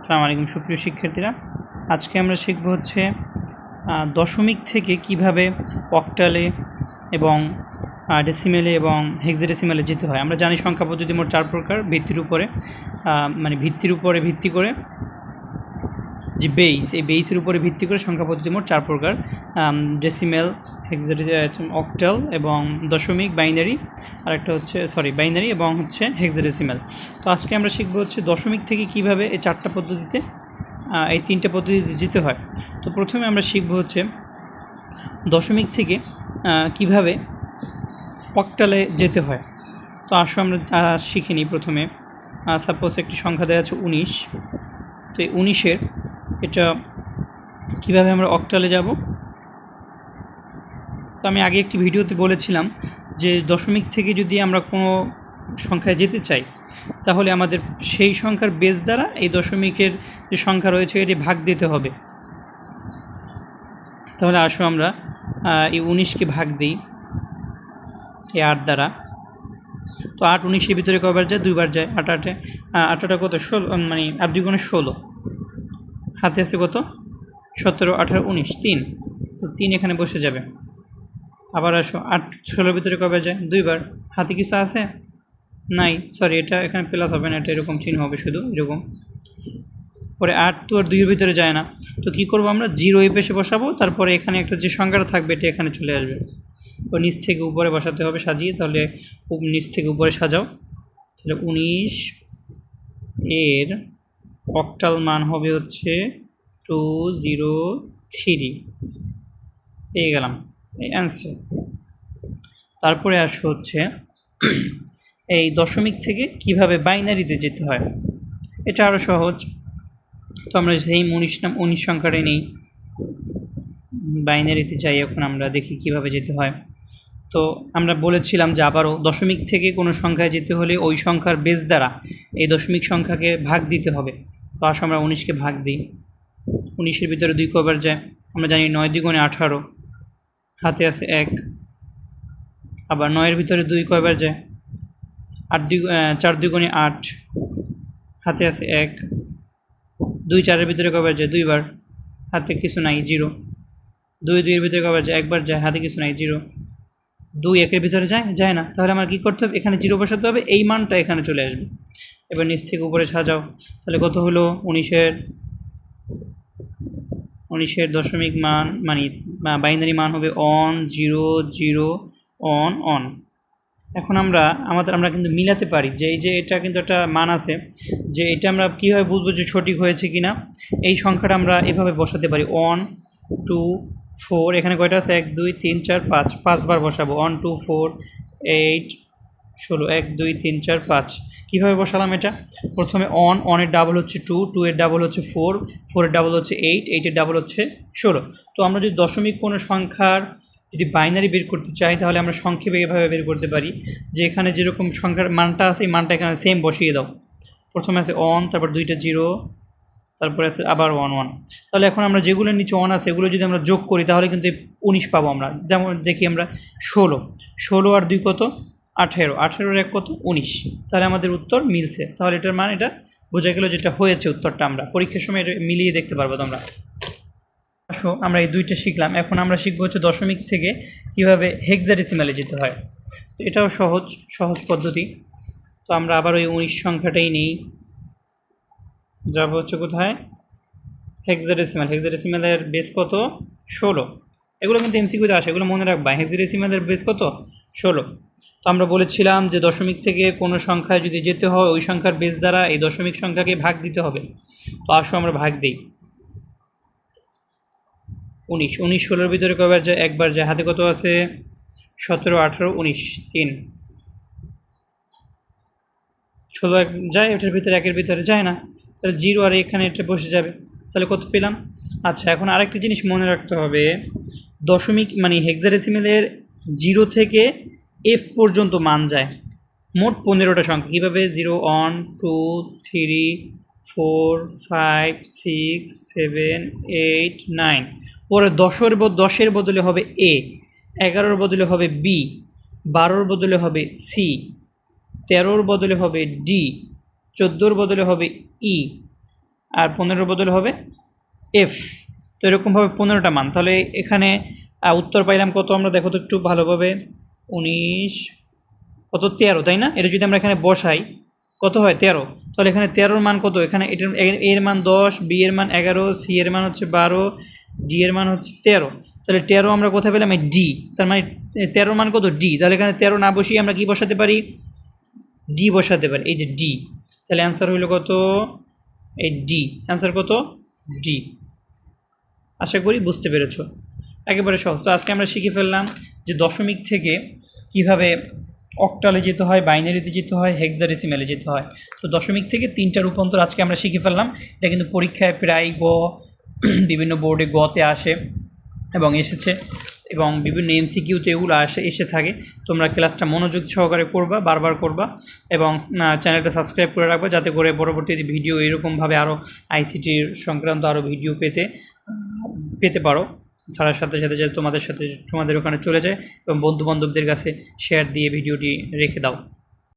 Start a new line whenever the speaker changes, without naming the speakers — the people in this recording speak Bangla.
আসসালামু আলাইকুম সুপ্রিয় শিক্ষার্থীরা, আজকে আমরা শিখব হচ্ছে দশমিক থেকে কিভাবে অক্টালে এবং ডেসিমেলে এবং হেক্সাডেসিমেলে যেতে হয়। আমরা জানি সংখ্যা পদ্ধতি মোট 4 প্রকার। ভিত্তির উপরে ভিত্তি করে যে বেস, এই বেসের উপরে ভিত্তি করে সংখ্যা পদ্ধতি মোট 4 প্রকার: ডেসিমেল, অক্টাল এবং দশমিক, বাইনারি, আরেকটা হচ্ছে বাইনারি এবং হচ্ছে হেক্সাডেসিমেল। তো আজকে আমরা শিখব হচ্ছে দশমিক থেকে কিভাবে এই 4টা পদ্ধতিতে, এই 3টে পদ্ধতিতে যেতে হয়। তো প্রথমে আমরা শিখব হচ্ছে দশমিক থেকে কিভাবে অক্টালে যেতে হয়। তো আসো আমরা শিখে নিই। প্রথমে সাপোজ একটি সংখ্যা দেওয়া আছে 19। তো এই 19-এর এটা কিভাবে আমরা অক্টালে যাব। তো আমি আগে একটি ভিডিওতে বলেছিলাম যে দশমিক থেকে যদি আমরা কোনো সংখ্যায় যেতে চাই, তাহলে আমাদের সেই সংখ্যার বেস দ্বারা এই দশমিকের যে সংখ্যা রয়েছে এটি ভাগ দিতে হবে। তাহলে আসো আমরা এই 19কে ভাগ দিই এই 8 দ্বারা। তো 8 19-এর ভিতরে কয়বার যায়? 2বার যায়। 8 8 কত? 16, মানে 8 2 গুণে 16। হাতে আছে কত? 17 18 19, 3। তো 3 এখানে বসে যাবে। আবার আসো 8 16-এর ভিতরে কয়বার যায়? 2বার। হাতে কিছু আছে? নাই, সরি, এটা এখানে প্লাস হবে না, এটা এরকম চিহ্ন হবে, শুধু এরকম। পরে 8 তো আর 2-এর ভিতরে যায় না। তো কী করবো আমরা? 0 এই পেশে বসাবো, তারপরে এখানে একটা যে সংখ্যাটা থাকবে এটা এখানে চলে আসবে। ও নিচ থেকে উপরে বসাতে হবে সাজিয়ে। তাহলে নিচ থেকে উপরে সাজাও। তাহলে 19 এর অক্টাল মান হবে হচ্ছে 203। পেয়ে গেলাম এই অ্যান্সার। তারপরে আসো হচ্ছে এই দশমিক থেকে কিভাবে বাইনারিতে যেতে হয়। এটা আরও সহজ। তো আমরা সেই 19 সংখ্যাটাই নেই, বাইনারিতে যাই। এখন আমরা দেখি কিভাবে যেতে হয়। তো আমরা বলেছিলাম যে আবারও দশমিক থেকে কোনো সংখ্যায় যেতে হলে ওই সংখ্যার বেস দ্বারা এই দশমিক সংখ্যাকে ভাগ দিতে হবে। তো আসো আমরা 19কে ভাগ দিই। 19-এর ভিতরে 2 কয়বার যায়? আমরা জানি 9 2 গুণে 18, হাতে আছে 1। আবার 9-এর ভিতরে 2 কয়বার যায়? 4 2 গুণে 8, হাতে আছে 1। 2 4-এর ভিতরে কয়বার যায়? 2বার। হাতে কিছু নাই, 0। 2 2-এর ভিতরে কয়বার যায়? 1বার যায়। হাতে কিছু নাই, 0। 2 1-এর ভিতরে যায় না। তাহলে আমার কী করতে হবে? এখানে 0 বসাতে হবে, এই মানটা এখানে চলে আসবে। এবার নিচ থেকে উপরে সাজাও। তাহলে কত হলো? 19-এর দশমিক মান, মানে বাইনারি মান হবে 1 0 0 1 1। এখন আমরা কিন্তু মিলাতে পারি যে এই যে এটা কিন্তু একটা মান আছে, যে এটা আমরা কীভাবে বুঝবো যে সঠিক হয়েছে কি না। এই সংখ্যাটা আমরা এভাবে বসাতে পারি 1 2 4। এখানে কয়টা আছে? 1 2 3 4 5, 5বার বসাবো। 1 2 4 8 16, 1 2 3 4 5। কীভাবে বসালাম এটা? প্রথমে 1 এর ডাবল হচ্ছে 2, 2 এর ডাবল হচ্ছে 4, 4 এর ডাবল হচ্ছে 8, 8 এর ডাবল হচ্ছে 16। তো আমরা যদি দশমিক কোনো সংখ্যার যদি বাইনারি বের করতে চাই, তাহলে আমরা সংক্ষেপে এভাবে বের করতে পারি যে এখানে যেরকম সংখ্যার মানটা আছে এই মানটা এখানে সেম বসিয়ে দাও। প্রথমে আছে 1, তারপর 2টা 0, তারপরে আছে আবার 1 1। তাহলে এখন আমরা যেগুলোর নিচে 1 আছে এগুলো যদি আমরা যোগ করি তাহলে কিন্তু 19 পাবো আমরা। যেমন দেখি আমরা 16 আর 2 কত? 18, 18-এর 1 কত? 19। তাহলে আমাদের উত্তর মিলছে। তাহলে এটার মান এটা বোঝা গেল যেটা হয়েছে উত্তরটা। আমরা পরীক্ষার সময় এটা মিলিয়ে দেখতে পারবো তোমরা। আসো আমরা এই 2টা শিখলাম। এখন আমরা শিখবো হচ্ছে দশমিক থেকে কিভাবে হেক্সাডেসিমালে যেতে হয়। তো এটাও সহজ পদ্ধতি। তো আমরা আবার ওই 19 সংখ্যাটাই নেই, যাব হচ্ছে কোথায়? হেক্সাডেসিমালের বেস কত? 16। এগুলো কিন্তু এমসিকিউতে আসে, এগুলো মনে রাখবা। হেক্সাডেসিমালের বেস কত? 16। তো আমরা বলেছিলাম যে দশমিক থেকে কোনো সংখ্যায় যদি যেতে হয় ওই সংখ্যার বেস দ্বারা এই দশমিক সংখ্যাকে ভাগ দিতে হবে। তো আসো আমরা ভাগ দিই। 19 16-এর ভিতরে কয়বার যায়? 1বার যায়। হাতে কত আছে? 17 18 19, 3। 16 1 যায়, এটার ভিতরে 1-এর ভিতরে যায় না। তাহলে 0 আর এখানে এটা বসে যাবে। তাহলে কত পেলাম? আচ্ছা, এখন আরেকটা জিনিস মনে রাখতে হবে, দশমিক মানে হেক্সাডেসিমেলের 0 থেকে F পর্যন্ত মান যায় মোট 15টা সংখ্যা। কীভাবে? 0 1 2 3 4 5 6 7 8 9। পরে 10-এর বদলে হবে A, 11-এর বদলে হবে B, 12-এর বদলে হবে C, 13-এর বদলে হবে D, 14-এর বদলে হবে E, আর 15 বদলে হবে এফ। তো এরকমভাবে 15টা মান। তাহলে এখানে উত্তর পাইলাম কত আমরা দেখো তো একটু ভালোভাবে, 19 কত 13, তাই না? এটা যদি আমরা এখানে বসাই কত হয় 13। তাহলে এখানে 13-র মান কত, এখানে এটার এর মান 10, বি এর মান 11, সি এর মান হচ্ছে 12, ডি এর মান হচ্ছে 13। তাহলে 13 আমরা কোথায় পেলাম, এই ডি। তার মানে 13-র মান কত, ডি। তাহলে এখানে 13 না বসিয়ে আমরা কি বসাতে পারি, ডি বসাতে পারি, এই যে ডি। তাহলে অ্যান্সার হইল কত, এই ডি। অ্যান্সার কত, ডি। আশা করি বুঝতে পেরেছো, একেবারে সহজ। তো আজকে আমরা শিখে ফেললাম যে দশমিক থেকে কিভাবে অক্টালে যেতে হয়, বাইনারিতে যেতে হয়, হেক্সাডেসিমালে যেতে হয়। তো দশমিক থেকে 3টা রূপান্তর আজকে আমরা শিখে ফেললাম। এটা কিন্তু পরীক্ষায় প্রায় বিভিন্ন বোর্ডে গতে আসে এবং এসেছে, এবং বিভিন্ন এমসিকিউতে এগুলো এসে থাকে। তোমরা ক্লাসটা মনোযোগ সহকারে করবা, বারবার করবা, এবং চ্যানেলটা সাবস্ক্রাইব করে রাখবা, যাতে করে পরবর্তীতে ভিডিও এরকমভাবে আরও আইসিটির সংক্রান্ত আরও ভিডিও পেতে পারো। ছাড়ার সাথে সাথে যাতে তোমাদের ওখানে চলে যায় এবং বন্ধুবান্ধবদের কাছে শেয়ার দিয়ে ভিডিওটি রেখে দাও।